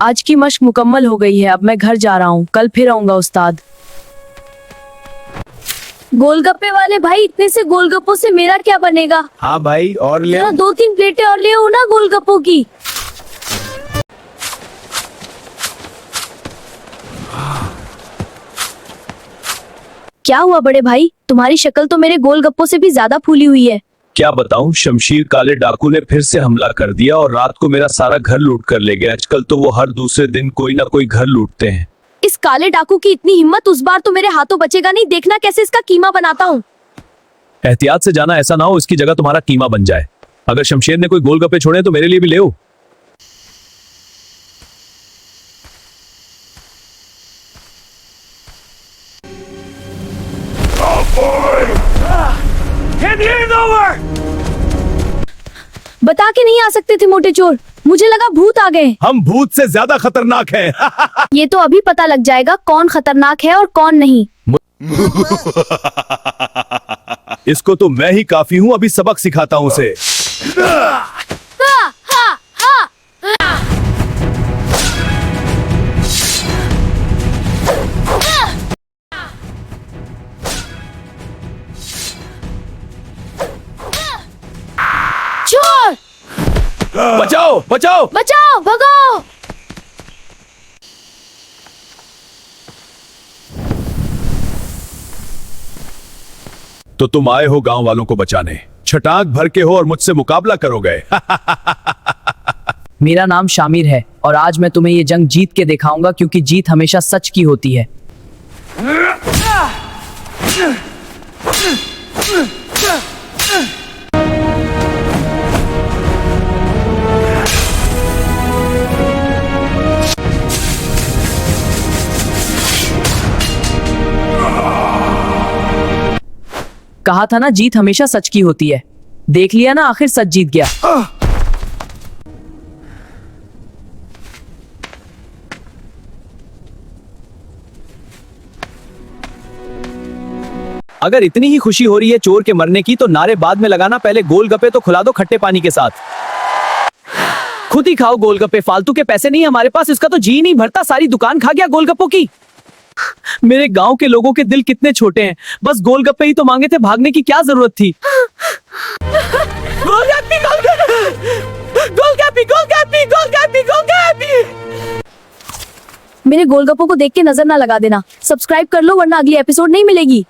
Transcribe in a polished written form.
आज की मश्क मुकम्मल हो गई है, अब मैं घर जा रहा हूँ, कल फिर आऊंगा उस्ताद। गोलगप्पे वाले भाई, इतने से गोलगप्पों से मेरा क्या बनेगा? हाँ भाई, और ले। 2-3 प्लेटें और ले आओ ना गोलगप्पों की। क्या हुआ बड़े भाई, तुम्हारी शक्ल तो मेरे गोलगप्पों से भी ज्यादा फूली हुई है। क्या बताऊं, शमशीर काले डाकू ने फिर से हमला कर दिया और रात को मेरा सारा घर लूट कर ले गया। आजकल तो वो हर दूसरे दिन कोई ना कोई घर लूटते हैं। इस काले डाकू की इतनी हिम्मत, उस बार तो मेरे हाथों बचेगा नहीं, देखना कैसे इसका कीमा बनाता हूँ। एहतियात से जाना, ऐसा ना हो इसकी जगह तुम्हारा कीमा बन जाए। अगर शमशेर ने कोई गोलगप्पे छोड़े तो मेरे लिए भी ले आओ। बता के नहीं आ सकते थे मोटे चोर, मुझे लगा भूत आ गए। हम भूत से ज्यादा खतरनाक हैं। ये तो अभी पता लग जाएगा कौन खतरनाक है और कौन नहीं। इसको तो मैं ही काफी हूँ, अभी सबक सिखाता हूँ उसे। चोर! बचाओ बचाओ बचाओ, भगाओ! तो तुम आए हो गांव वालों को बचाने, छटाक भर के हो और मुझसे मुकाबला करोगे। मेरा नाम शामिर है और आज मैं तुम्हें ये जंग जीत के दिखाऊंगा, क्योंकि जीत हमेशा सच की होती है। कहा था ना, जीत हमेशा सच की होती है। देख लिया ना, आखिर सच जीत गया। अगर इतनी ही खुशी हो रही है चोर के मरने की, तो नारे बाद में लगाना, पहले गोलगप्पे तो खिला दो खट्टे पानी के साथ। खुद ही खाओ गोलगप्पे, फालतू के पैसे नहीं हमारे पास, इसका तो जी नहीं भरता, सारी दुकान खा गया गोलगप्पों की। मेरे गांव के लोगों के दिल कितने छोटे हैं, बस गोलगप्पे ही तो मांगे थे, भागने की क्या जरूरत थी। गोलगप्पे गोलगप्पे गोलगप्पे गोलगप्पे गोलगप्पे। मेरे गोलगप्पों को देख के नजर ना लगा देना, सब्सक्राइब कर लो वरना अगली एपिसोड नहीं मिलेगी।